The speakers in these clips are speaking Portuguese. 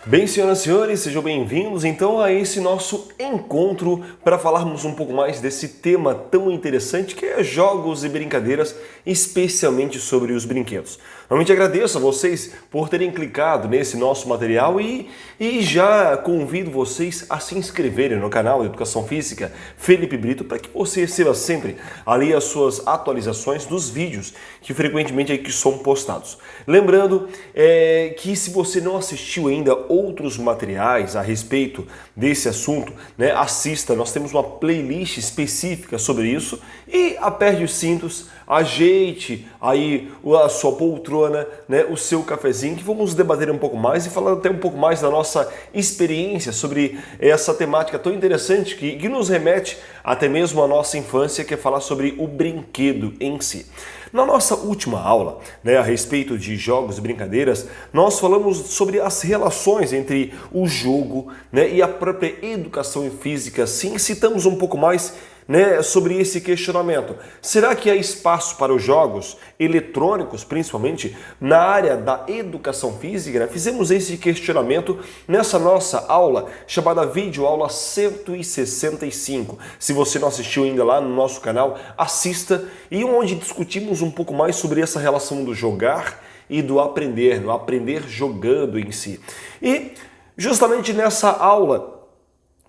Bem, senhoras e senhores, sejam bem-vindos então a esse nosso encontro para falarmos um pouco mais desse tema tão interessante que é jogos e brincadeiras, especialmente sobre os brinquedos. Realmente agradeço a vocês por terem clicado nesse nosso material e já convido vocês a se inscreverem no canal de Educação Física Felipe Brito para que você receba sempre ali as suas atualizações dos vídeos que frequentemente aqui são postados. Lembrando que se você não assistiu ainda outros materiais a respeito desse assunto, né, assista, nós temos uma playlist específica sobre isso e aperte os cintos, ajeite aí a sua poltrona, né, o seu cafezinho, que vamos debater um pouco mais e falar até um pouco mais da nossa experiência sobre essa temática tão interessante que nos remete até mesmo à nossa infância, que é falar sobre o brinquedo em si. Na nossa última aula, né, a respeito de jogos e brincadeiras, nós falamos sobre as relações entre o jogo, né, e a própria educação física. Sim, citamos um pouco mais, né, sobre esse questionamento. Será que há espaço para os jogos eletrônicos, principalmente na área da educação física? Né? Fizemos esse questionamento nessa nossa aula, chamada Vídeo Aula 165. Se você não assistiu ainda lá no nosso canal, assista, e onde discutimos um pouco mais sobre essa relação do jogar e do aprender jogando em si. E justamente nessa aula,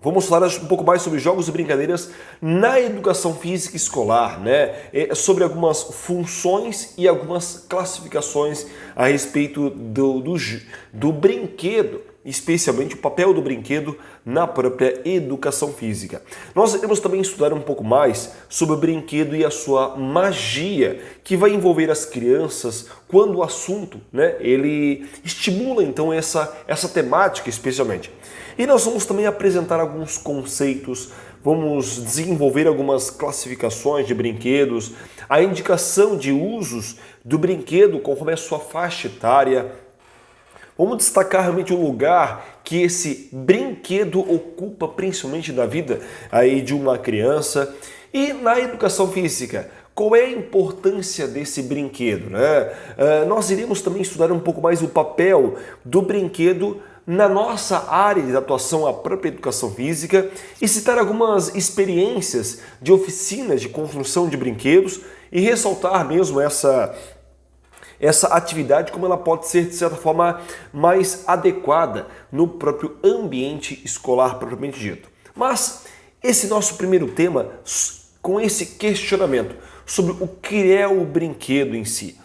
vamos falar um pouco mais sobre jogos e brincadeiras na educação física escolar, né? Sobre algumas funções e algumas classificações a respeito do brinquedo, especialmente o papel do brinquedo na própria educação física. Nós iremos também estudar um pouco mais sobre o brinquedo e a sua magia, que vai envolver as crianças quando o assunto, né, ele estimula então essa temática especialmente. E nós vamos também apresentar alguns conceitos, vamos desenvolver algumas classificações de brinquedos, a indicação de usos do brinquedo conforme a sua faixa etária. Vamos destacar realmente o lugar que esse brinquedo ocupa principalmente na vida aí de uma criança. E na educação física, qual é a importância desse brinquedo, né? Nós iremos também estudar um pouco mais o papel do brinquedo na nossa área de atuação, a própria educação física, e citar algumas experiências de oficinas de construção de brinquedos e ressaltar mesmo essa atividade, como ela pode ser, de certa forma, mais adequada no próprio ambiente escolar propriamente dito. Mas esse nosso primeiro tema, com esse questionamento sobre o que é o brinquedo em si.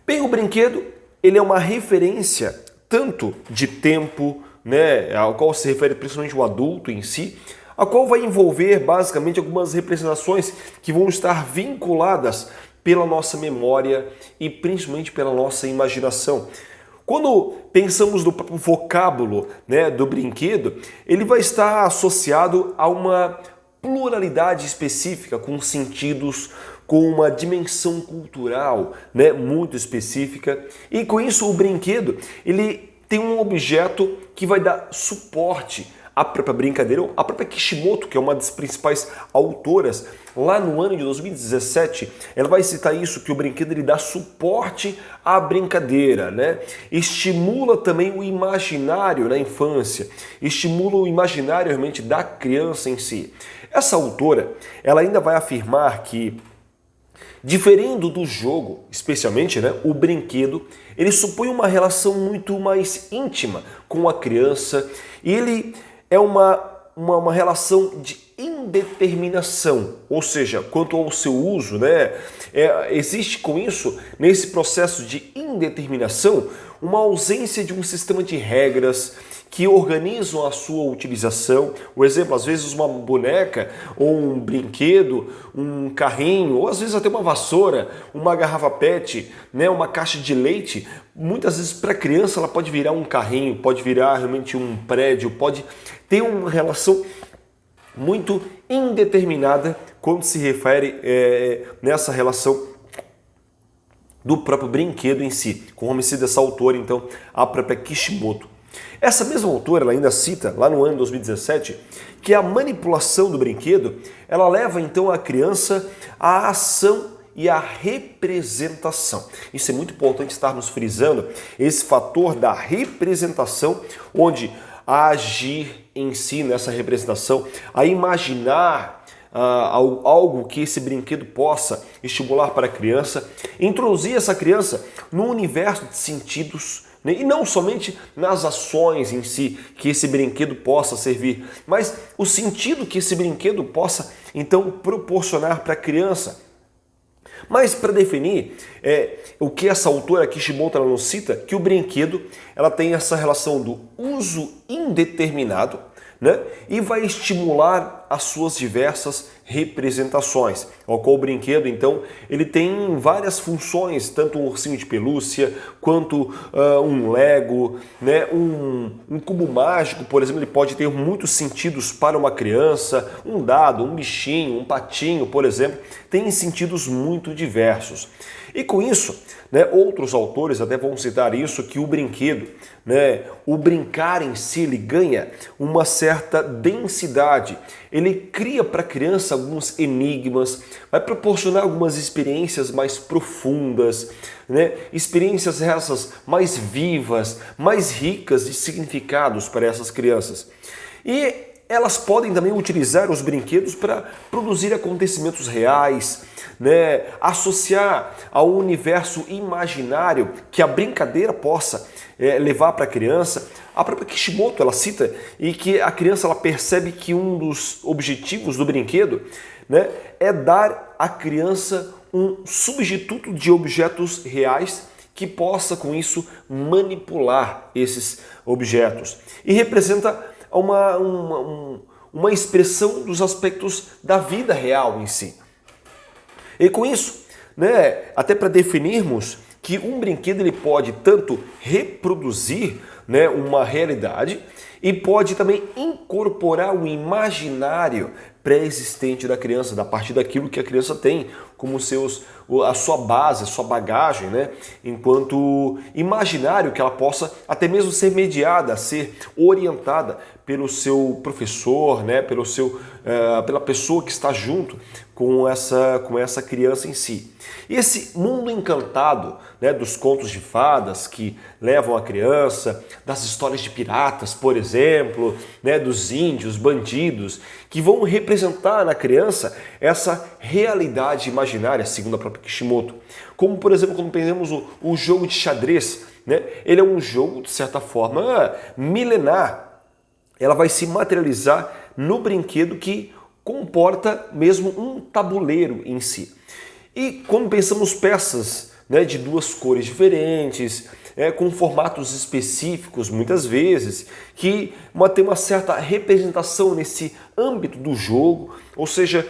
Bem, o brinquedo, ele é uma referência tanto de tempo, né, ao qual se refere principalmente o adulto em si, a qual vai envolver basicamente algumas representações que vão estar vinculadas pela nossa memória e principalmente pela nossa imaginação. Quando pensamos no próprio vocábulo, né, do brinquedo, ele vai estar associado a uma pluralidade específica, com sentidos, com uma dimensão cultural, né, muito específica. E com isso o brinquedo, ele tem um objeto que vai dar suporte à própria brincadeira. A própria Kishimoto, que é uma das principais autoras, lá no ano de 2017, ela vai citar isso, que o brinquedo ele dá suporte à brincadeira, né? Estimula também o imaginário na infância, estimula o imaginário realmente da criança em si. Essa autora, ela ainda vai afirmar que, diferendo do jogo, especialmente, né, o brinquedo, ele supõe uma relação muito mais íntima com a criança, e ele é uma relação de indeterminação, ou seja, quanto ao seu uso, né, existe com isso, nesse processo de indeterminação, uma ausência de um sistema de regras que organizam a sua utilização. O exemplo, às vezes uma boneca ou um brinquedo, um carrinho, ou às vezes até uma vassoura, uma garrafa PET, né, uma caixa de leite, muitas vezes para a criança ela pode virar um carrinho, pode virar realmente um prédio, pode ter uma relação muito indeterminada quando se refere nessa relação do próprio brinquedo em si, como cita essa autora, então, a própria Kishimoto. Essa mesma autora ela ainda cita, lá no ano de 2017, que a manipulação do brinquedo, ela leva então a criança à ação e a representação. Isso é muito importante estarmos frisando, esse fator da representação, onde a agir em si nessa representação, a imaginar algo que esse brinquedo possa estimular para a criança, introduzir essa criança no universo de sentidos, né? E não somente nas ações em si que esse brinquedo possa servir, mas o sentido que esse brinquedo possa então proporcionar para a criança. Mas para definir o que essa autora Kishimoto ela nos cita, que o brinquedo ela tem essa relação do uso indeterminado, né? E vai estimular as suas diversas representações, ao qual o brinquedo, então, ele tem várias funções, tanto um ursinho de pelúcia, quanto um Lego, né? Um cubo mágico, por exemplo, ele pode ter muitos sentidos para uma criança, um dado, um bichinho, um patinho, por exemplo, tem sentidos muito diversos. E com isso, né, outros autores até vão citar isso, que o brinquedo, né, o brincar em si, ele ganha uma certa densidade. Ele cria para a criança alguns enigmas, vai proporcionar algumas experiências mais profundas, né, experiências essas mais vivas, mais ricas de significados para essas crianças. E elas podem também utilizar os brinquedos para produzir acontecimentos reais, né? Associar ao universo imaginário que a brincadeira possa levar para a criança. A própria Kishimoto ela cita e que a criança ela percebe que um dos objetivos do brinquedo, né, é dar à criança um substituto de objetos reais que possa com isso manipular esses objetos. E representa uma expressão dos aspectos da vida real em si. E com isso, né, até para definirmos que um brinquedo ele pode tanto reproduzir, né, uma realidade e pode também incorporar o imaginário pré-existente da criança, a partir daquilo que a criança tem como a sua base, a sua bagagem, né? Enquanto imaginário que ela possa até mesmo ser mediada, ser orientada pelo seu professor, né? Pela pessoa que está junto com essa criança em si. E esse mundo encantado, né, dos contos de fadas que levam a criança, das histórias de piratas, por exemplo, né, dos índios, bandidos, que vão representar na criança essa realidade imaginária, segundo a própria Kishimoto. Como, por exemplo, quando pensamos o jogo de xadrez, né, ele é um jogo, de certa forma, milenar. Ela vai se materializar no brinquedo que comporta mesmo um tabuleiro em si. E quando pensamos peças, né, de duas cores diferentes, com formatos específicos, muitas vezes, que tem uma certa representação nesse âmbito do jogo, ou seja,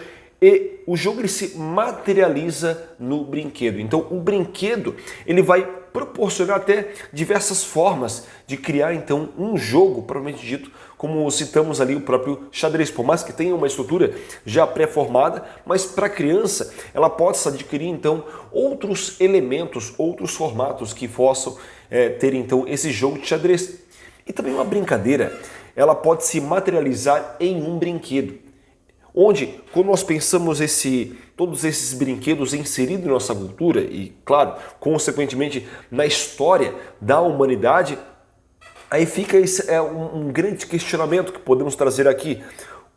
o jogo ele se materializa no brinquedo. Então o brinquedo ele vai proporcionar até diversas formas de criar então um jogo, propriamente dito, como citamos ali o próprio xadrez, por mais que tenha uma estrutura já pré-formada, mas para a criança ela possa adquirir então outros elementos, outros formatos que possam ter então esse jogo de xadrez. E também uma brincadeira, ela pode se materializar em um brinquedo, onde quando nós pensamos todos esses brinquedos inseridos em nossa cultura e, claro, consequentemente na história da humanidade, aí fica um grande questionamento que podemos trazer aqui.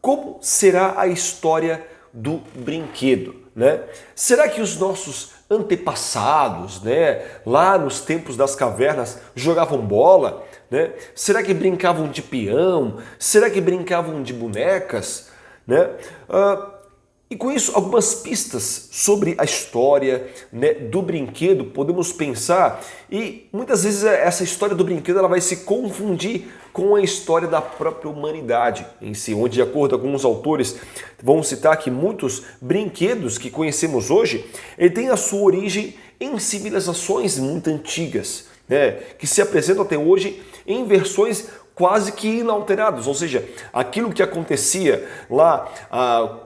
Como será a história do brinquedo, né? Será que os nossos antepassados, né, lá nos tempos das cavernas, jogavam bola, né? Será que brincavam de peão? Será que brincavam de bonecas, né? E com isso, algumas pistas sobre a história, né, do brinquedo podemos pensar, e muitas vezes essa história do brinquedo ela vai se confundir com a história da própria humanidade em si, onde, de acordo com alguns autores, vão citar que muitos brinquedos que conhecemos hoje, ele tem a sua origem em civilizações muito antigas, né, que se apresentam até hoje em versões quase que inalteradas, ou seja, aquilo que acontecia lá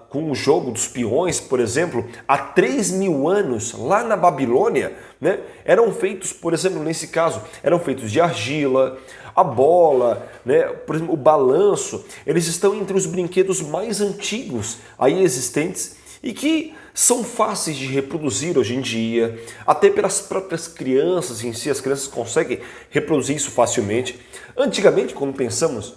com o jogo dos peões, por exemplo, há 3.000 anos, lá na Babilônia, né, eram feitos, por exemplo, nesse caso, eram feitos de argila, a bola, né, por exemplo, o balanço, eles estão entre os brinquedos mais antigos aí existentes e que são fáceis de reproduzir hoje em dia, até pelas próprias crianças em si, as crianças conseguem reproduzir isso facilmente. Antigamente, quando pensamos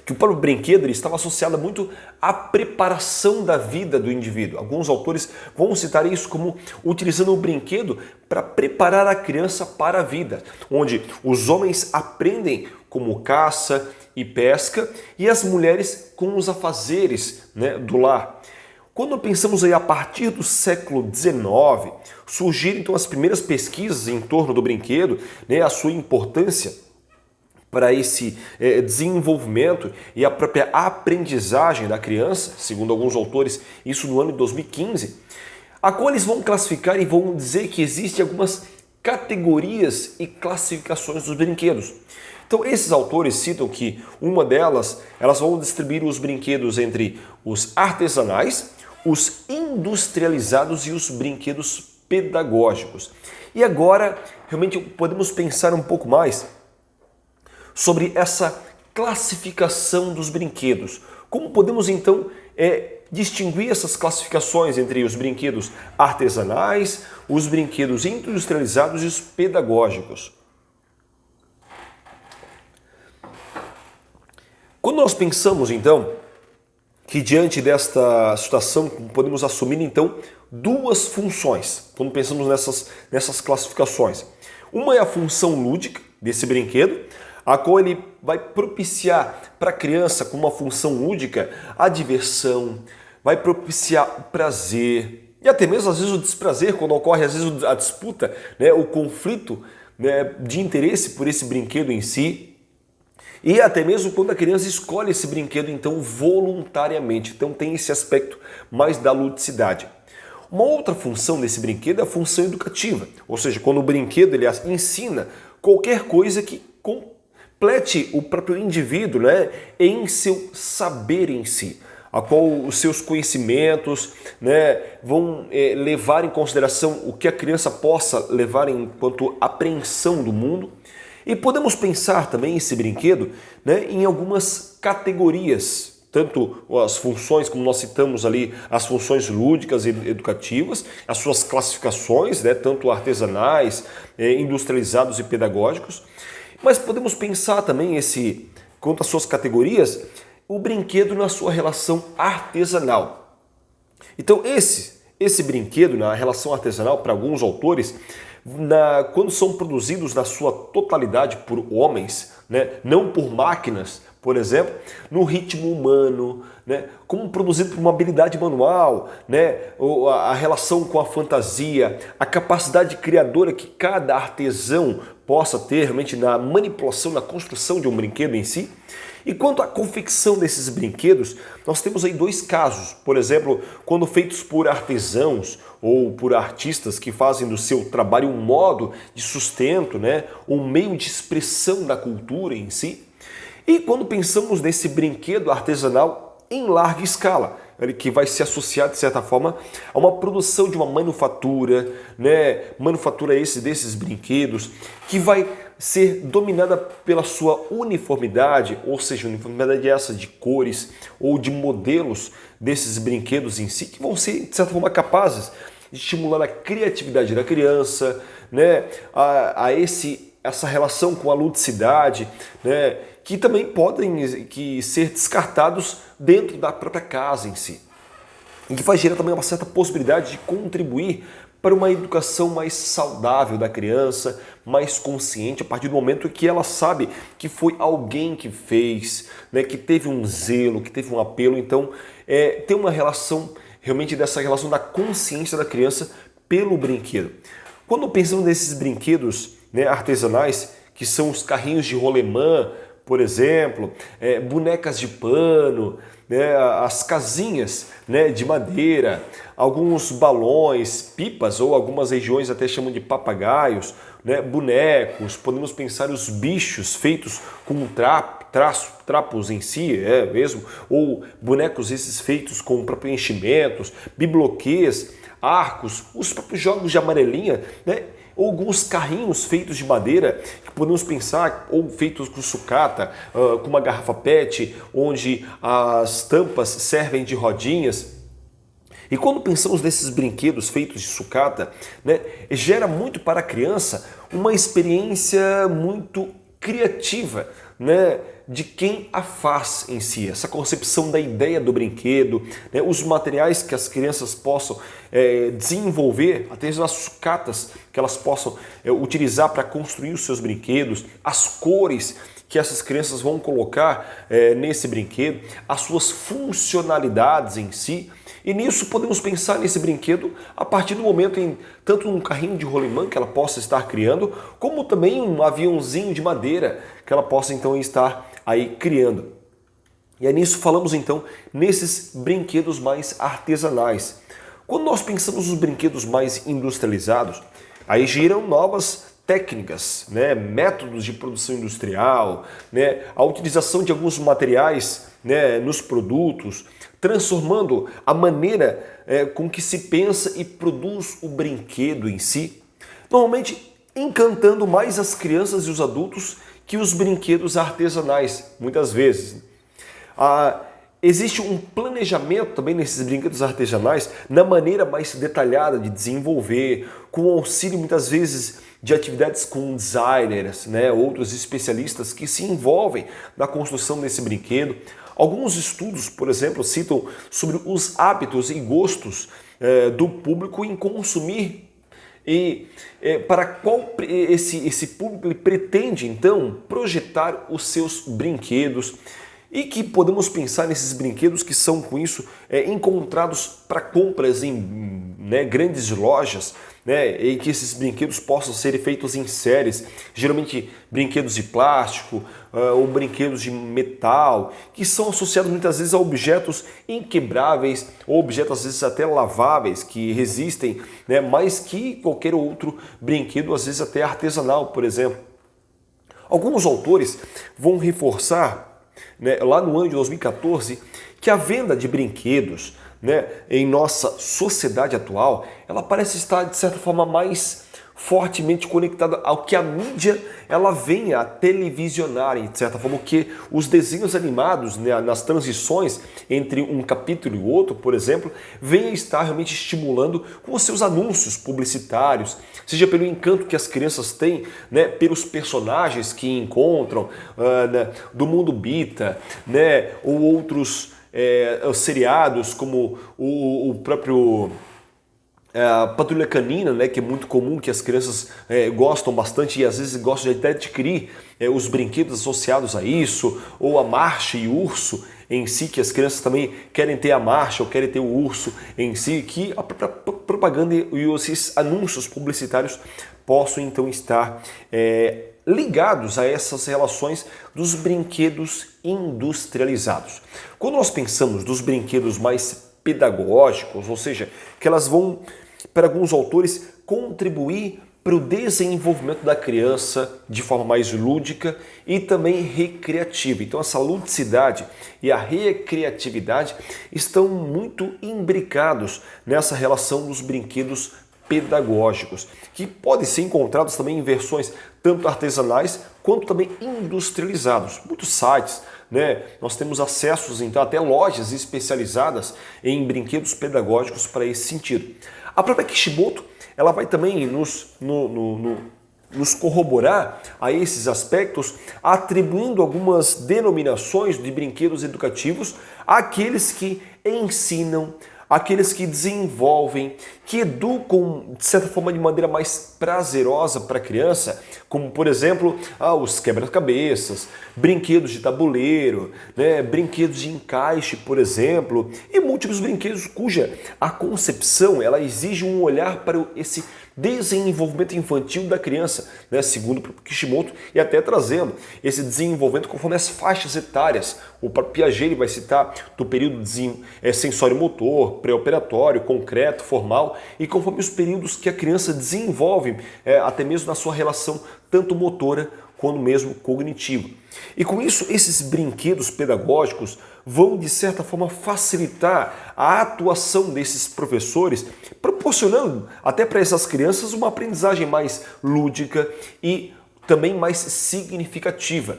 que o próprio brinquedo ele estava associado muito à preparação da vida do indivíduo. Alguns autores vão citar isso como utilizando o brinquedo para preparar a criança para a vida, onde os homens aprendem como caça e pesca e as mulheres com os afazeres, do lar. Quando pensamos aí a partir do século XIX, surgiram então as primeiras pesquisas em torno do brinquedo, a sua importância para esse desenvolvimento e a própria aprendizagem da criança, segundo alguns autores, isso no ano de 2015, a qual eles vão classificar e vão dizer que existem algumas categorias e classificações dos brinquedos. Então esses autores citam que uma delas, elas vão distribuir os brinquedos entre os artesanais, os industrializados e os brinquedos pedagógicos. E agora, realmente, podemos pensar um pouco mais sobre essa classificação dos brinquedos. Como podemos então distinguir essas classificações entre os brinquedos artesanais, os brinquedos industrializados e os pedagógicos? Quando nós pensamos então que diante desta situação podemos assumir então duas funções, quando pensamos nessas classificações. Uma é a função lúdica desse brinquedo, a qual ele vai propiciar para a criança com uma função lúdica a diversão, vai propiciar o prazer e até mesmo às vezes o desprazer quando ocorre às vezes a disputa, o conflito de interesse por esse brinquedo em si e até mesmo quando a criança escolhe esse brinquedo então voluntariamente, então tem esse aspecto mais da ludicidade. Uma outra função desse brinquedo é a função educativa, ou seja, quando o brinquedo ele ensina qualquer coisa que complete o próprio indivíduo em seu saber em si, a qual os seus conhecimentos vão levar em consideração o que a criança possa levar enquanto apreensão do mundo. E podemos pensar também esse brinquedo em algumas categorias, tanto as funções, como nós citamos ali, as funções lúdicas e educativas, as suas classificações, tanto artesanais, industrializados e pedagógicos. Mas podemos pensar também, quanto às suas categorias, o brinquedo na sua relação artesanal. Então esse brinquedo na relação artesanal, para alguns autores, quando são produzidos na sua totalidade por homens, não por máquinas, por exemplo, no ritmo humano, como produzido por uma habilidade manual, a relação com a fantasia, a capacidade criadora que cada artesão possa ter realmente na manipulação, na construção de um brinquedo em si. E quanto à confecção desses brinquedos, nós temos aí dois casos. Por exemplo, quando feitos por artesãos ou por artistas que fazem do seu trabalho um modo de sustento, um meio de expressão da cultura em si. E quando pensamos nesse brinquedo artesanal em larga escala, que vai se associar, de certa forma, a uma produção de uma manufatura, manufatura desses brinquedos, que vai ser dominada pela sua uniformidade, ou seja, uniformidade essa de cores ou de modelos desses brinquedos em si, que vão ser, de certa forma, capazes de estimular a criatividade da criança, essa relação com a ludicidade, que também podem ser descartados dentro da própria casa em si. E que vai gerar também uma certa possibilidade de contribuir para uma educação mais saudável da criança, mais consciente, a partir do momento que ela sabe que foi alguém que fez, que teve um zelo, que teve um apelo. Então, tem uma relação, realmente dessa relação da consciência da criança pelo brinquedo. Quando pensamos nesses brinquedos artesanais, que são os carrinhos de rolemã, por exemplo, bonecas de pano, as casinhas de madeira, alguns balões, pipas ou algumas regiões até chamam de papagaios, bonecos, podemos pensar os bichos feitos com trapos em si, mesmo, ou bonecos esses feitos com próprios enchimentos, biblioquês, arcos, os próprios jogos de amarelinha, ou alguns carrinhos feitos de madeira, que podemos pensar, ou feitos com sucata, com uma garrafa PET, onde as tampas servem de rodinhas. E quando pensamos nesses brinquedos feitos de sucata, né, gera muito para a criança uma experiência muito criativa, né, de quem a faz em si, essa concepção da ideia do brinquedo, né, os materiais que as crianças possam desenvolver, até as sucatas que elas possam utilizar para construir os seus brinquedos, as cores que essas crianças vão colocar nesse brinquedo, as suas funcionalidades em si. E nisso podemos pensar nesse brinquedo a partir do momento em tanto um carrinho de rolimã que ela possa estar criando, como também um aviãozinho de madeira que ela possa então estar aí criando. E é nisso falamos então nesses brinquedos mais artesanais. Quando nós pensamos nos brinquedos mais industrializados, aí giram novas técnicas, né, métodos de produção industrial, né, a utilização de alguns materiais, né, nos produtos, transformando a maneira com que se pensa e produz o brinquedo em si, normalmente encantando mais as crianças e os adultos que os brinquedos artesanais, muitas vezes. Existe um planejamento também nesses brinquedos artesanais na maneira mais detalhada de desenvolver, com auxílio muitas vezes de atividades com designers, né, outros especialistas que se envolvem na construção desse brinquedo. Alguns estudos, por exemplo, citam sobre os hábitos e gostos do público em consumir e para qual esse público ele pretende então projetar os seus brinquedos. E que podemos pensar nesses brinquedos que são, com isso, encontrados para compras em grandes lojas, né, e que esses brinquedos possam ser feitos em séries, geralmente brinquedos de plástico ou brinquedos de metal, que são associados muitas vezes a objetos inquebráveis ou objetos às vezes até laváveis, que resistem, né, mais que qualquer outro brinquedo, às vezes até artesanal, por exemplo. Alguns autores vão reforçar, né, lá no ano de 2014, que a venda de brinquedos, né, em nossa sociedade atual, ela parece estar de certa forma mais fortemente conectada ao que a mídia ela vem a televisionar, de certa forma, o que os desenhos animados, né, nas transições entre um capítulo e outro, por exemplo, vem a estar realmente estimulando com os seus anúncios publicitários, seja pelo encanto que as crianças têm, né, pelos personagens que encontram né, do mundo Bita, né, ou outros seriados como o próprio a Patrulha Canina, né, que é muito comum, que as crianças gostam bastante e às vezes gostam de até adquirir os brinquedos associados a isso, ou a Marcha e o Urso em si, que as crianças também querem ter a Marcha ou querem ter o Urso em si, que a própria propaganda e esses anúncios publicitários possam então estar ligados a essas relações dos brinquedos industrializados. Quando nós pensamos dos brinquedos mais pedagógicos, ou seja, que elas vão, para alguns autores, contribuir para o desenvolvimento da criança de forma mais lúdica e também recreativa. Então essa ludicidade e a recreatividade estão muito imbricados nessa relação dos brinquedos pedagógicos, que podem ser encontrados também em versões tanto artesanais quanto também industrializados. Muitos sites, né, nós temos acessos então até lojas especializadas em brinquedos pedagógicos para esse sentido. A própria Kishimoto ela vai também nos corroborar a esses aspectos, atribuindo algumas denominações de brinquedos educativos àqueles que ensinam, aqueles que desenvolvem, que educam de certa forma de maneira mais prazerosa para a criança, como por exemplo os quebra-cabeças, brinquedos de tabuleiro, né, brinquedos de encaixe, por exemplo, e múltiplos brinquedos cuja a concepção ela exige um olhar para esse desenvolvimento infantil da criança, né, segundo o Kishimoto, e até trazendo esse desenvolvimento conforme as faixas etárias. O próprio Piaget ele vai citar do período sensório-motor, pré-operatório, concreto, formal, e conforme os períodos que a criança desenvolve, até mesmo na sua relação tanto motora quanto mesmo cognitiva. E com isso, esses brinquedos pedagógicos vão, de certa forma, facilitar a atuação desses professores, proporcionando até para essas crianças uma aprendizagem mais lúdica e também mais significativa.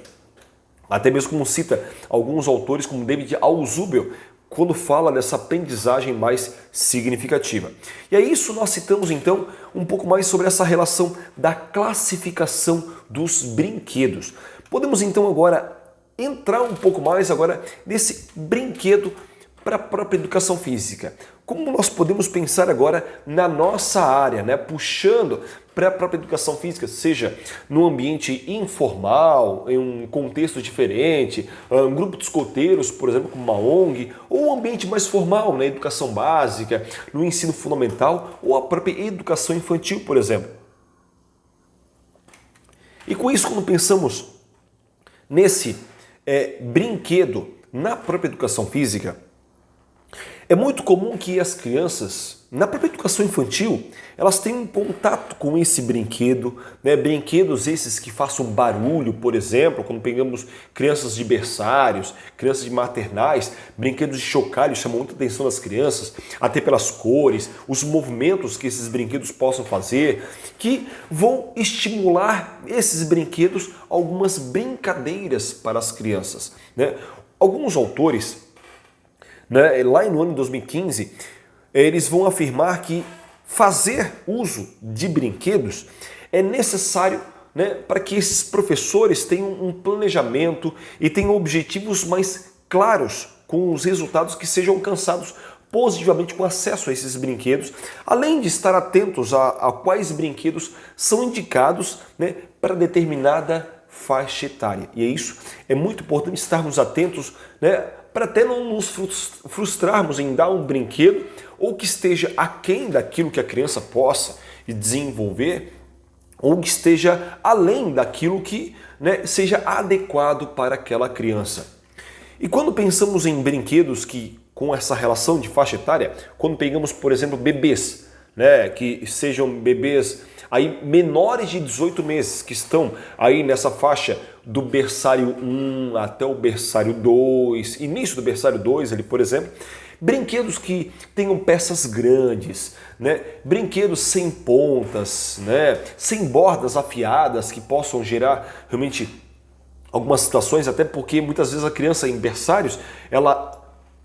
Até mesmo como cita alguns autores como David Alzubel, quando fala dessa aprendizagem mais significativa. E é isso nós citamos então um pouco mais sobre essa relação da classificação dos brinquedos. Podemos então agora entrar um pouco mais agora nesse brinquedo para a própria educação física. Como nós podemos pensar agora na nossa área, né? Puxando para a própria educação física, seja no ambiente informal, em um contexto diferente, um grupo de escoteiros, por exemplo, como uma ONG, ou um ambiente mais formal, na educação básica, no ensino fundamental, ou a própria educação infantil, por exemplo. E com isso, quando pensamos nesse brinquedo na própria educação física, é muito comum que as crianças, na própria educação infantil, elas tenham um contato com esse brinquedo, né? Brinquedos esses que façam barulho, por exemplo, quando pegamos crianças de berçários, crianças de maternais, brinquedos de chocalho chamam muita atenção das crianças, até pelas cores, os movimentos que esses brinquedos possam fazer, que vão estimular esses brinquedos a algumas brincadeiras para as crianças, né? Alguns autores, né, lá no ano de 2015, eles vão afirmar que fazer uso de brinquedos é necessário, né, para que esses professores tenham um planejamento e tenham objetivos mais claros com os resultados que sejam alcançados positivamente com acesso a esses brinquedos, além de estar atentos a quais brinquedos são indicados, né, para determinada faixa etária. E é isso, é muito importante estarmos atentos, né, para até não nos frustrarmos em dar um brinquedo ou que esteja aquém daquilo que a criança possa desenvolver, ou que esteja além daquilo que, né, seja adequado para aquela criança. E quando pensamos em brinquedos que com essa relação de faixa etária, quando pegamos, por exemplo, bebês, né, que sejam bebês aí menores de 18 meses, que estão aí nessa faixa do berçário 1 até o berçário 2, início do berçário 2 ali, por exemplo, brinquedos que tenham peças grandes, né, brinquedos sem pontas, né, sem bordas afiadas que possam gerar realmente algumas situações, até porque muitas vezes a criança em berçários,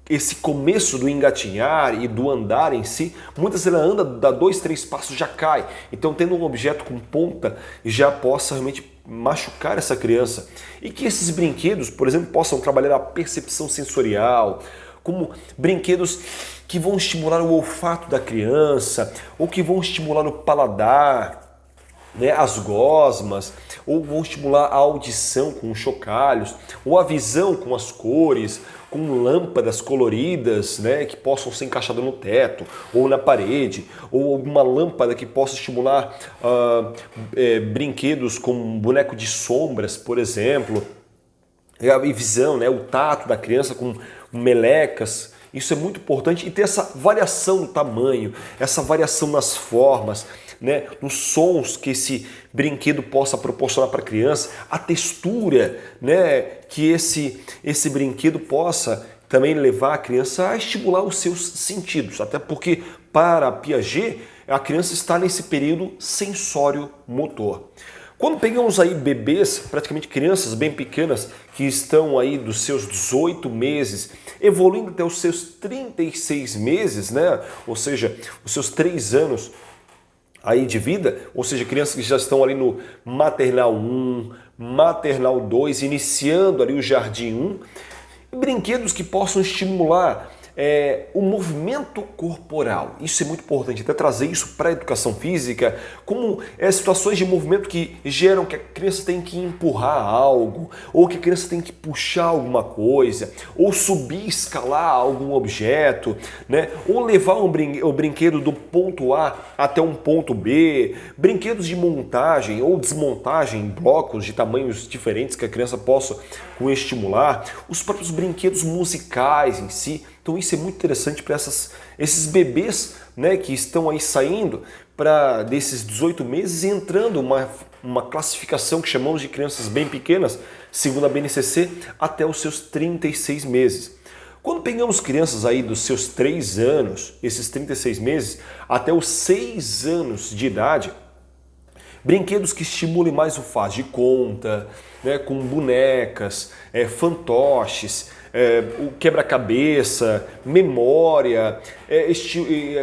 esse começo do engatinhar e do andar em si, muitas vezes ela anda, dá 2, 3 passos, já cai. Então, tendo um objeto com ponta, já possa realmente machucar essa criança. E que esses brinquedos, por exemplo, possam trabalhar a percepção sensorial, como brinquedos que vão estimular o olfato da criança, ou que vão estimular o paladar, né, as gosmas, ou vão estimular a audição com os chocalhos, ou a visão com as cores, com lâmpadas coloridas, né, que possam ser encaixadas no teto ou na parede, ou alguma lâmpada que possa estimular brinquedos com boneco de sombras, por exemplo, a visão, né, o tato da criança com melecas. Isso é muito importante, e ter essa variação no tamanho, essa variação nas formas, né, nos sons que esse brinquedo possa proporcionar para a criança, a textura, né, que esse brinquedo possa também levar a criança a estimular os seus sentidos, até porque para Piaget a criança está nesse período sensório-motor. Quando pegamos aí bebês, praticamente crianças bem pequenas, que estão aí dos seus 18 meses, evoluindo até os seus 36 meses, né? Ou seja, os seus 3 anos aí de vida, ou seja, crianças que já estão ali no maternal 1, maternal 2, iniciando ali o jardim 1, brinquedos que possam estimular o movimento corporal. Isso é muito importante, até trazer isso para a educação física, como situações de movimento que geram que a criança tem que empurrar algo, ou que a criança tem que puxar alguma coisa, ou subir, escalar algum objeto, né? Ou levar o brinquedo do ponto A até um ponto B, brinquedos de montagem ou desmontagem em blocos de tamanhos diferentes que a criança possa estimular, os próprios brinquedos musicais em si. Então isso é muito interessante para esses bebês, né, que estão aí saindo desses 18 meses e entrando uma classificação que chamamos de crianças bem pequenas, segundo a BNCC, até os seus 36 meses. Quando pegamos crianças aí dos seus 3 anos, esses 36 meses, até os 6 anos de idade, Brinquedos que estimulem mais o faz de conta, né, com bonecas, fantoches, o quebra-cabeça, memória,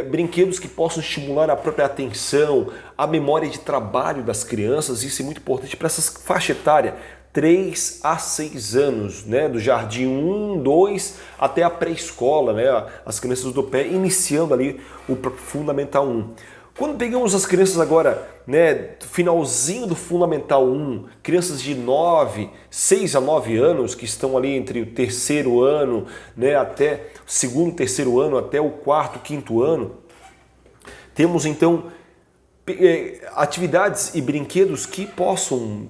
brinquedos que possam estimular a própria atenção, a memória de trabalho das crianças. Isso é muito importante para essa faixa etária, 3 a 6 anos, né, do jardim 1, 2 até a pré-escola, né, as crianças do pé, iniciando ali o Fundamental 1. Quando pegamos as crianças agora, né, finalzinho do Fundamental 1, crianças de 6 a 9 anos, que estão ali entre o terceiro ano, né, até o segundo, terceiro ano, até o quarto, quinto ano, temos então atividades e brinquedos que possam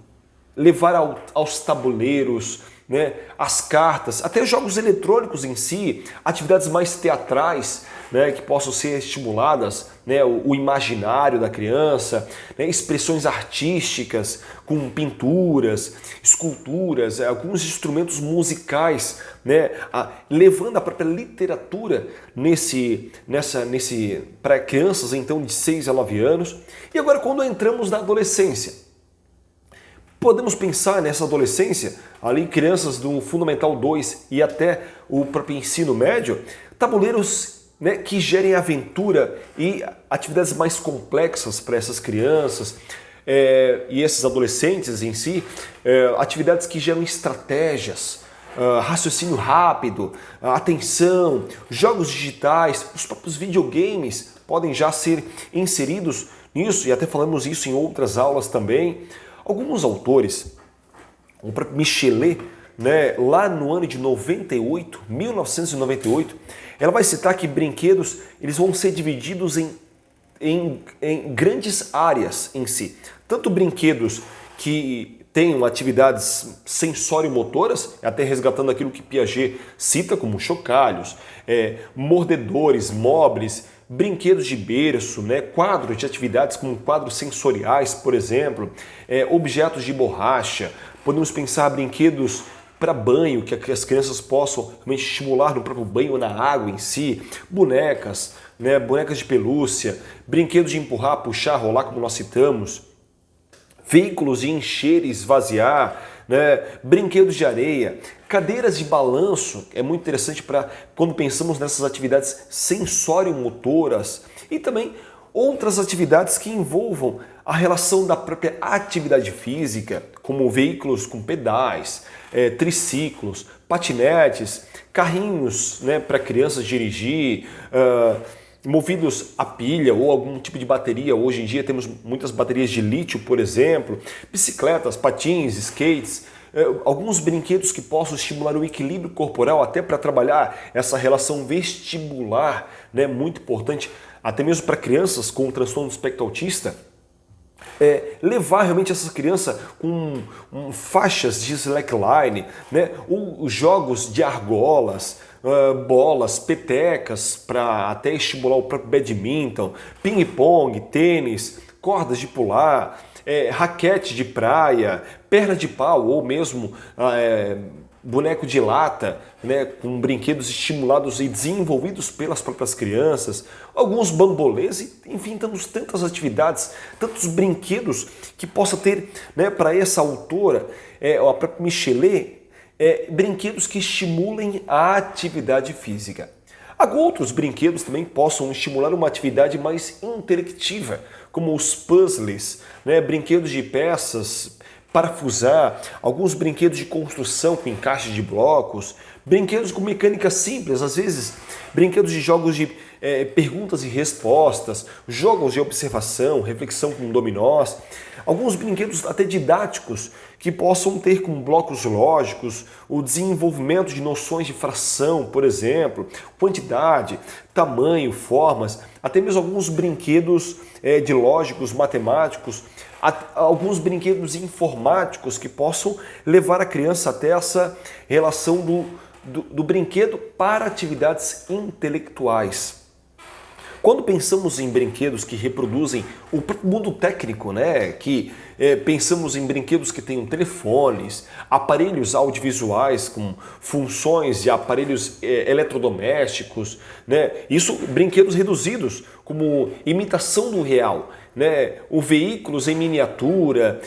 levar aos tabuleiros, né, as cartas, até jogos eletrônicos em si, atividades mais teatrais, né, que possam ser estimuladas, né, o imaginário da criança, né, expressões artísticas com pinturas, esculturas, alguns instrumentos musicais, né, levando a própria literatura para crianças então de 6 a 9 anos. E agora quando entramos na adolescência, podemos pensar nessa adolescência, ali crianças do Fundamental 2 e até o próprio ensino médio, tabuleiros, né, que gerem aventura e atividades mais complexas para essas crianças e esses adolescentes em si, atividades que geram estratégias, raciocínio rápido, atenção, jogos digitais, os próprios videogames podem já ser inseridos nisso, e até falamos isso em outras aulas também. Alguns autores, o próprio Michelet, né, lá no ano de 1998, ela vai citar que brinquedos eles vão ser divididos em grandes áreas em si. Tanto brinquedos que tenham atividades sensório-motoras, até resgatando aquilo que Piaget cita como chocalhos, mordedores, móveis, brinquedos de berço, né, quadros de atividades como quadros sensoriais, por exemplo, objetos de borracha. Podemos pensar brinquedos para banho, que as crianças possam realmente estimular no próprio banho, na água em si, bonecas, né, bonecas de pelúcia, brinquedos de empurrar, puxar, rolar, como nós citamos, veículos de encher e esvaziar, né, brinquedos de areia, cadeiras de balanço, é muito interessante para quando pensamos nessas atividades sensório-motoras, e também outras atividades que envolvam a relação da própria atividade física, como veículos com pedais, triciclos, patinetes, carrinhos, né, para crianças dirigir, movidos a pilha ou algum tipo de bateria. Hoje em dia temos muitas baterias de lítio, por exemplo, bicicletas, patins, skates, alguns brinquedos que possam estimular o equilíbrio corporal, até para trabalhar essa relação vestibular, né, muito importante, até mesmo para crianças com transtorno do espectro autista. Levar realmente essa criança com faixas de slackline, né, ou jogos de argolas, bolas, petecas para até estimular o próprio badminton, ping-pong, tênis, cordas de pular, raquete de praia, perna de pau ou mesmo boneco de lata, né, com brinquedos estimulados e desenvolvidos pelas próprias crianças, alguns bambolês, enfim, temos tantas atividades, tantos brinquedos que possa ter, né, para essa autora, a própria Michelet, brinquedos que estimulem a atividade física. Há outros brinquedos também que possam estimular uma atividade mais intelectiva, como os puzzles, né, brinquedos de peças, parafusar, alguns brinquedos de construção com encaixe de blocos, brinquedos com mecânica simples, às vezes brinquedos de jogos de perguntas e respostas, jogos de observação, reflexão com dominós, alguns brinquedos até didáticos que possam ter como blocos lógicos o desenvolvimento de noções de fração, por exemplo, quantidade, tamanho, formas, até mesmo alguns brinquedos de lógicos, matemáticos, alguns brinquedos informáticos que possam levar a criança até essa relação do brinquedo para atividades intelectuais. Quando pensamos em brinquedos que reproduzem o mundo técnico, né, que pensamos em brinquedos que tenham telefones, aparelhos audiovisuais com funções de aparelhos eletrodomésticos, né, isso brinquedos reduzidos como imitação do real, né, o veículos em miniatura,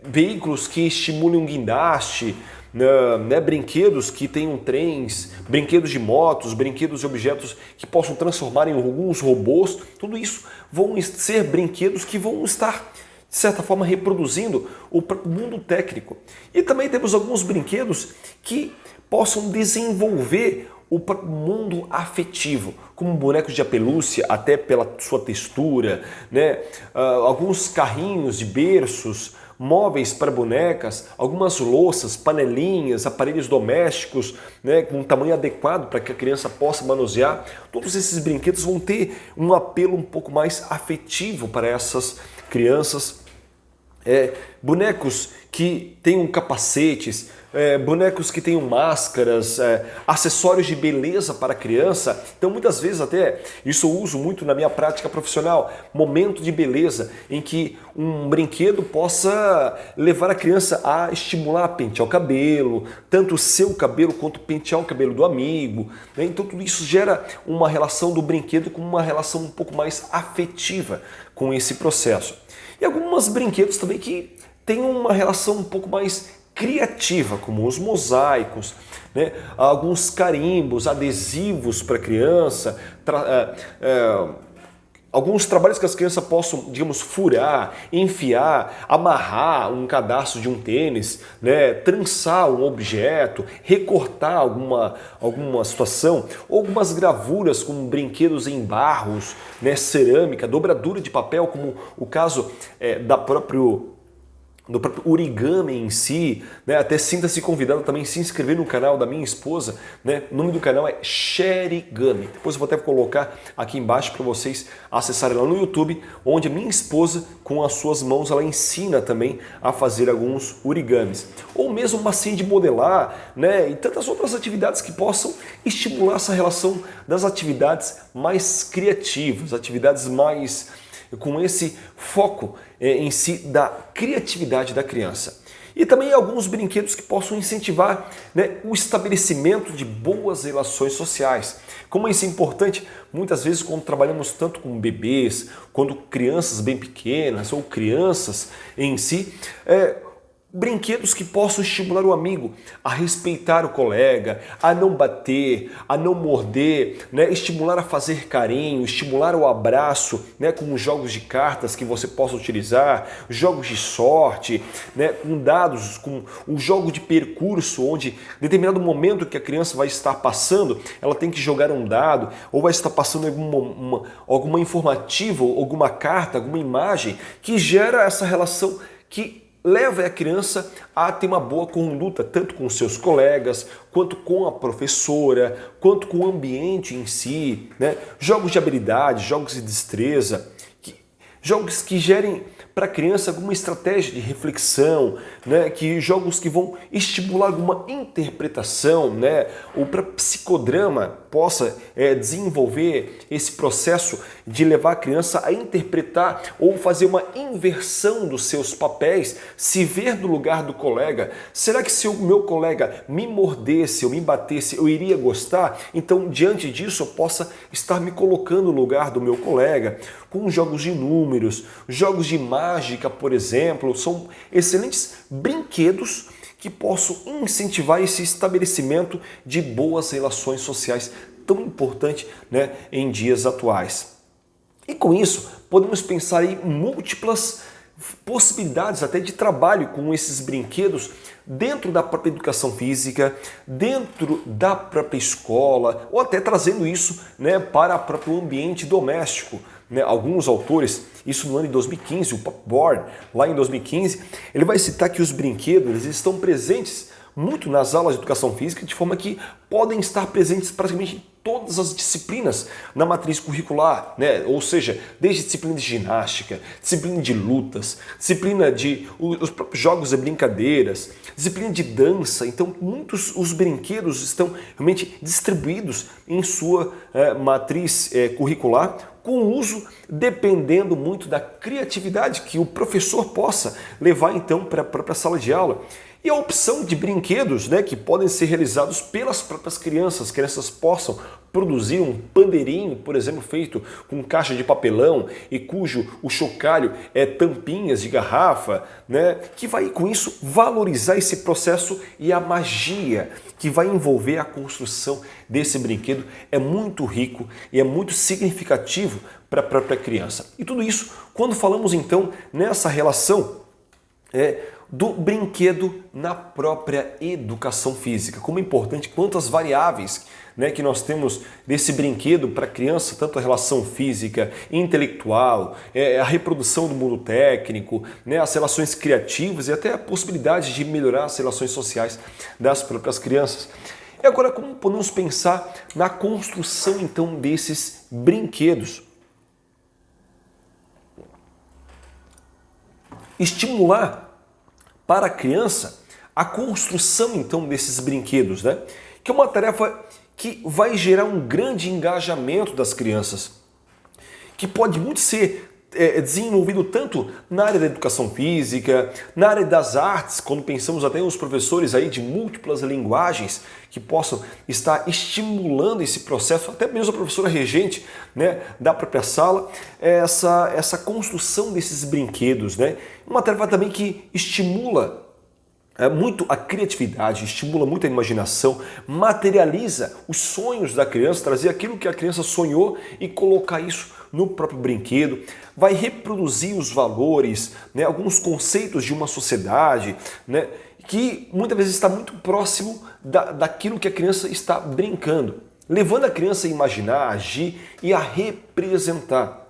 veículos que estimulem um guindaste, né, brinquedos que tenham trens, brinquedos de motos, brinquedos de objetos que possam transformar em alguns robôs. Tudo isso vão ser brinquedos que vão estar, de certa forma, reproduzindo o mundo técnico. E também temos alguns brinquedos que possam desenvolver o mundo afetivo, como bonecos de pelúcia, até pela sua textura, né? Alguns carrinhos de berços, móveis para bonecas, algumas louças, panelinhas, aparelhos domésticos, né, com um tamanho adequado para que a criança possa manusear. Todos esses brinquedos vão ter um apelo um pouco mais afetivo para essas crianças. Bonecos que tenham capacetes, bonecos que tenham máscaras, acessórios de beleza para a criança. Então muitas vezes até, isso eu uso muito na minha prática profissional, momento de beleza em que um brinquedo possa levar a criança a estimular a pentear o cabelo, tanto o seu cabelo quanto pentear o cabelo do amigo, né? Então tudo isso gera uma relação do brinquedo com uma relação um pouco mais afetiva com esse processo. E alguns brinquedos também que têm uma relação um pouco mais criativa, como os mosaicos, né? Alguns carimbos, adesivos para criança, alguns trabalhos que as crianças possam, digamos, furar, enfiar, amarrar um cadarço de um tênis, né? Trançar um objeto, recortar alguma situação, ou algumas gravuras como brinquedos em barros, né? Cerâmica, dobradura de papel, como o caso do próprio origami em si, né? Até sinta-se convidado também a se inscrever no canal da minha esposa, né? O nome do canal é Sherigami. Depois eu vou até colocar aqui embaixo para vocês acessarem lá no YouTube, onde a minha esposa, com as suas mãos, ela ensina também a fazer alguns origamis. Ou mesmo massinha de modelar, né? E tantas outras atividades que possam estimular essa relação das atividades mais criativas, atividades mais com esse foco em si da criatividade da criança. E também alguns brinquedos que possam incentivar, né, o estabelecimento de boas relações sociais. Como isso é importante, muitas vezes quando trabalhamos tanto com bebês, quando crianças bem pequenas ou crianças em si, brinquedos que possam estimular o amigo a respeitar o colega, a não bater, a não morder, né? Estimular a fazer carinho, estimular o abraço, né? Como jogos de cartas que você possa utilizar, jogos de sorte, né? Com dados, com um jogo de percurso, onde em determinado momento que a criança vai estar passando, ela tem que jogar um dado, ou vai estar passando alguma informativa, alguma carta, alguma imagem que gera essa relação que leva a criança a ter uma boa conduta, tanto com seus colegas, quanto com a professora, quanto com o ambiente em si, né? Jogos de habilidade, jogos de destreza, jogos que gerem para a criança alguma estratégia de reflexão, né? Jogos que vão estimular alguma interpretação, né? Ou para psicodrama possa desenvolver esse processo de levar a criança a interpretar ou fazer uma inversão dos seus papéis, se ver no lugar do colega. Será que se o meu colega me mordesse ou me batesse, eu iria gostar? Então, diante disso, eu possa estar me colocando no lugar do meu colega, com jogos de números, jogos de mágica, por exemplo, são excelentes brinquedos que possam incentivar esse estabelecimento de boas relações sociais tão importante, né, em dias atuais. E com isso, podemos pensar em múltiplas possibilidades até de trabalho com esses brinquedos dentro da própria educação física, dentro da própria escola, ou até trazendo isso, né, para o próprio ambiente doméstico. Né? Alguns autores, isso no ano de 2015, o Popboard, lá em 2015, ele vai citar que os brinquedos eles estão presentes muito nas aulas de educação física, de forma que podem estar presentes praticamente em todas as disciplinas na matriz curricular, né? Ou seja, desde disciplina de ginástica, disciplina de lutas, disciplina de os próprios jogos e brincadeiras, disciplina de dança. Então, muitos os brinquedos estão realmente distribuídos em sua matriz curricular, com uso dependendo muito da criatividade que o professor possa levar então para a própria sala de aula. E a opção de brinquedos, né, que podem ser realizados pelas próprias crianças. As crianças possam produzir um pandeirinho, por exemplo, feito com caixa de papelão e cujo o chocalho é tampinhas de garrafa, né, que vai com isso valorizar esse processo e a magia que vai envolver a construção desse brinquedo é muito rico e é muito significativo para a própria criança. E tudo isso quando falamos então nessa relação do brinquedo na própria educação física. Como é importante, quantas variáveis, né, que nós temos desse brinquedo para a criança, tanto a relação física, intelectual, a reprodução do mundo técnico, né, as relações criativas e até a possibilidade de melhorar as relações sociais das próprias crianças. E agora, como podemos pensar na construção então desses brinquedos? Estimular para a criança a construção então desses brinquedos, né? Que é uma tarefa que vai gerar um grande engajamento das crianças, que pode muito ser desenvolvido tanto na área da educação física, na área das artes, quando pensamos até os professores aí de múltiplas linguagens que possam estar estimulando esse processo, até mesmo a professora regente, né, da própria sala, essa construção desses brinquedos, né? Uma tarefa também que estimula muito a criatividade, estimula muito a imaginação, materializa os sonhos da criança, trazer aquilo que a criança sonhou e colocar isso no próprio brinquedo, vai reproduzir os valores, né, alguns conceitos de uma sociedade, né, que muitas vezes está muito próximo daquilo que a criança está brincando, levando a criança a imaginar, a agir e a representar.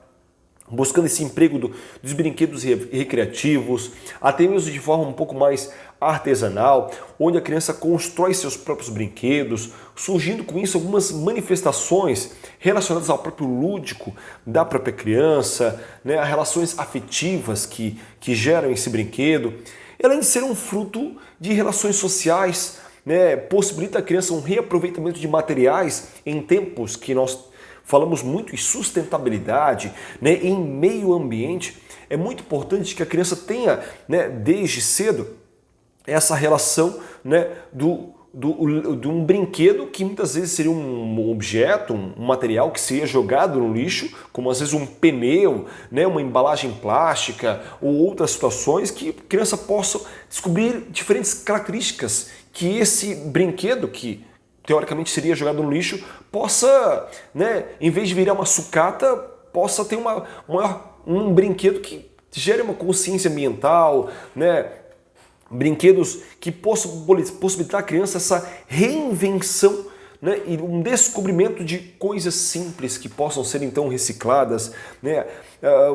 Buscando esse emprego dos brinquedos recreativos, até mesmo de forma um pouco mais artesanal, onde a criança constrói seus próprios brinquedos, surgindo com isso algumas manifestações relacionadas ao próprio lúdico da própria criança, né, as relações afetivas que geram esse brinquedo, e além de ser um fruto de relações sociais, né, possibilita a criança um reaproveitamento de materiais em tempos que nós falamos muito em sustentabilidade, né, em meio ambiente. É muito importante que a criança tenha, né, desde cedo essa relação, né, de um brinquedo que muitas vezes seria um objeto, um material que seria jogado no lixo, como às vezes um pneu, né, uma embalagem plástica ou outras situações que a criança possa descobrir diferentes características que esse brinquedo, que teoricamente seria jogado no lixo, possa, né, em vez de virar uma sucata, possa ter um brinquedo que gere uma consciência ambiental, né, brinquedos que possam possibilitar à criança essa reinvenção, né, e um descobrimento de coisas simples que possam ser então recicladas, né,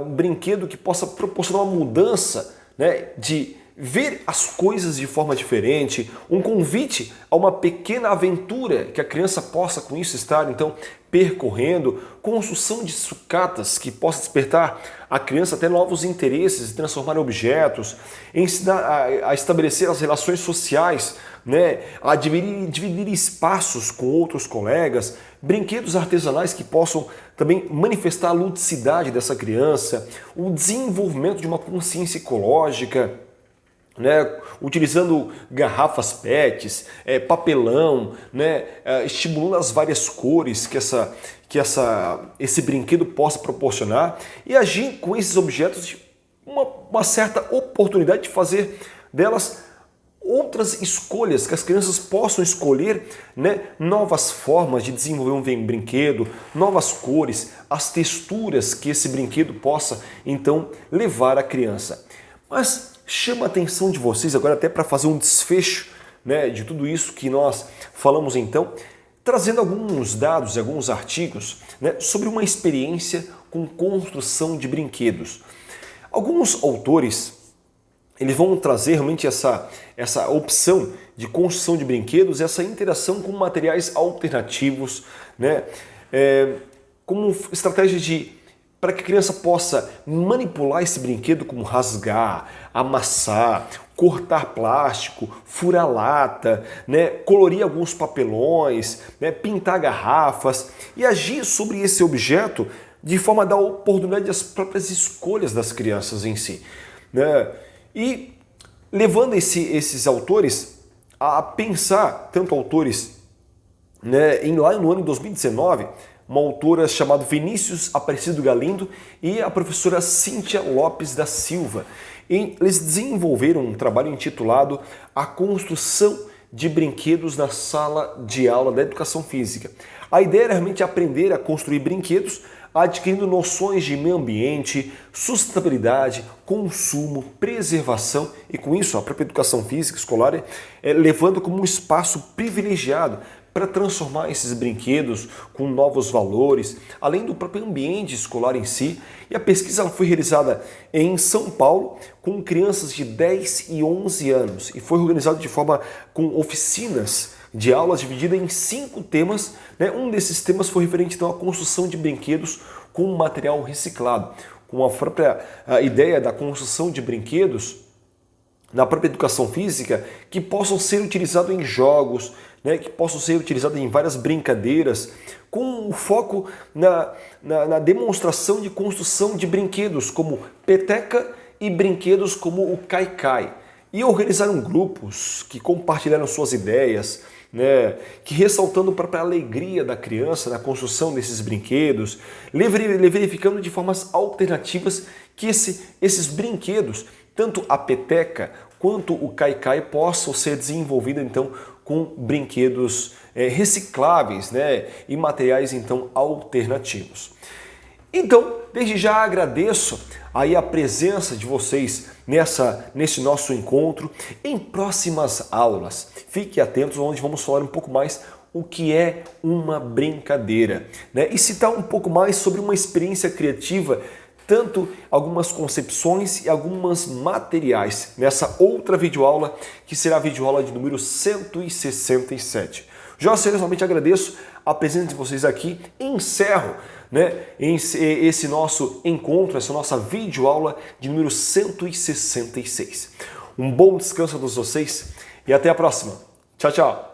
um brinquedo que possa proporcionar uma mudança, né, de ver as coisas de forma diferente, um convite a uma pequena aventura que a criança possa com isso estar então percorrendo, construção de sucatas que possa despertar a criança até novos interesses e transformar em objetos, ensinar a estabelecer as relações sociais, né, a dividir espaços com outros colegas, brinquedos artesanais que possam também manifestar a ludicidade dessa criança, o desenvolvimento de uma consciência ecológica, né, utilizando garrafas PETs, papelão, né, estimulando as várias cores que esse brinquedo possa proporcionar e agir com esses objetos de uma certa oportunidade de fazer delas outras escolhas, que as crianças possam escolher, né, novas formas de desenvolver um brinquedo, novas cores, as texturas que esse brinquedo possa então levar a criança. Mas chama a atenção de vocês agora até para fazer um desfecho, né, de tudo isso que nós falamos então, trazendo alguns dados e alguns artigos, né, sobre uma experiência com construção de brinquedos. Alguns autores eles vão trazer realmente essa opção de construção de brinquedos, essa interação com materiais alternativos, né, como estratégia para que a criança possa manipular esse brinquedo, como rasgar, amassar, cortar plástico, furar lata, né, colorir alguns papelões, né, pintar garrafas e agir sobre esse objeto de forma a dar oportunidade às próprias escolhas das crianças em si, né? E levando esses autores a pensar, tanto autores, né, lá no ano de 2019, uma autora chamada Vinícius Aparecido Galindo e a professora Cíntia Lopes da Silva. Eles desenvolveram um trabalho intitulado A Construção de Brinquedos na Sala de Aula da Educação Física. A ideia era realmente aprender a construir brinquedos adquirindo noções de meio ambiente, sustentabilidade, consumo, preservação e com isso a própria educação física escolar levando como um espaço privilegiado para transformar esses brinquedos com novos valores, além do próprio ambiente escolar em si. E a pesquisa foi realizada em São Paulo com crianças de 10 e 11 anos e foi organizada de forma com oficinas de aulas dividida em 5 temas. Né? Um desses temas foi referente então à construção de brinquedos com material reciclado, com a própria ideia da construção de brinquedos na própria educação física que possam ser utilizados em jogos, né, que possam ser utilizados em várias brincadeiras, com o foco na demonstração de construção de brinquedos como peteca e brinquedos como o cai-cai. E organizaram grupos que compartilharam suas ideias, né, que ressaltando para a alegria da criança na construção desses brinquedos, verificando de formas alternativas que esses brinquedos, tanto a peteca quanto o cai-cai, possam ser desenvolvidos então com brinquedos recicláveis, né, e materiais então alternativos. Então, desde já agradeço aí a presença de vocês nesse nosso encontro. Em próximas aulas, fiquem atentos onde vamos falar um pouco mais o que é uma brincadeira, né? E citar um pouco mais sobre uma experiência criativa, tanto algumas concepções e alguns materiais nessa outra videoaula, que será a videoaula de número 167. Já seriosamente agradeço a presença de vocês aqui e encerro, né, esse nosso encontro, essa nossa videoaula de número 166. Um bom descanso a todos vocês e até a próxima. Tchau, tchau!